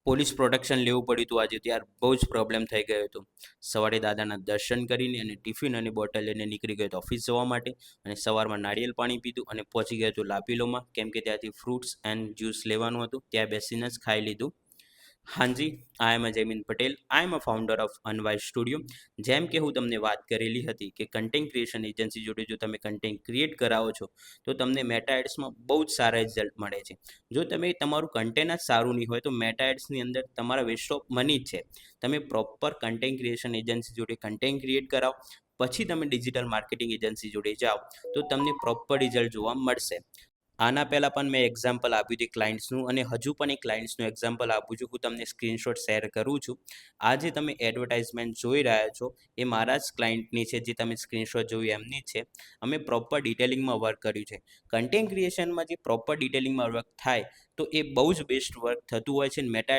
Police protection લેવું પડ્યું હતું આજે, ત્યાર બહુ જ પ્રોબ્લેમ થઈ ગયો હતો. સવારે દાદાના દર્શન કરીને અને ટિફિન અને બોટલ લઈને નીકળી ગયો હતો ઓફિસ જવા માટે, અને સવારમાં નારિયેલ પાણી પીધું અને પહોંચી ગયો હતો લાપીલોમાં, કેમ કે ત્યાંથી ફ્રૂટ્સ એન્ડ જ્યુસ લેવાનું હતું. ત્યાં બેસીને જ ખાઈ લીધું. હાજી, આઈ એમ જયમીન પટેલ. આઈ એમ અ ફાઉન્ડર ઓફ અનવાઇઝ સ્ટુડિયો. જેમ કે હું તમને વાત કરેલી હતી કે કન્ટેન્ટ ક્રિએશન એજન્સી જોડે જો તમે કન્ટેન્ટ ક્રિએટ કરાવો છો તો તમને મેટા એડ્સમાં બહુ જ સારા રિઝલ્ટ મળે છે. જો તમે તમારું કન્ટેન્ટ જ સારું નહીં હોય તો મેટા એડ્સની અંદર તમારા વેસ્ટ ઓફ મની જ છે. તમે પ્રોપર કન્ટેન્ટ ક્રિએશન એજન્સી જોડે કન્ટેન્ટ ક્રિએટ કરાવો, પછી તમે ડિજિટલ માર્કેટિંગ એજન્સી જોડે જાઓ તો તમને પ્રોપર રિઝલ્ટ જોવા મળશે. આના પહેલાં પણ મેં એક્ઝામ્પલ આપ્યું હતું ક્લાયન્ટ્સનું, અને હજુ પણ એક ક્લાયન્ટ્સનું એક્ઝામ્પલ આપું છું. હું તમને સ્ક્રીનશોટ શેર કરું છું. આ જે તમે એડવર્ટાઇઝમેન્ટ જોઈ રહ્યા છો એ મારા જ ક્લાયન્ટની છે, જે તમે સ્ક્રીનશોટ જોયું એમની જ છે. અમે પ્રોપર ડિટેલિંગમાં વર્ક કર્યું છે. કન્ટેન્ટ ક્રિએશનમાં જે પ્રોપર ડિટેલિંગમાં વર્ક થાય તો એ બહુ જ બેસ્ટ વર્ક થતું હોય છે. મેટા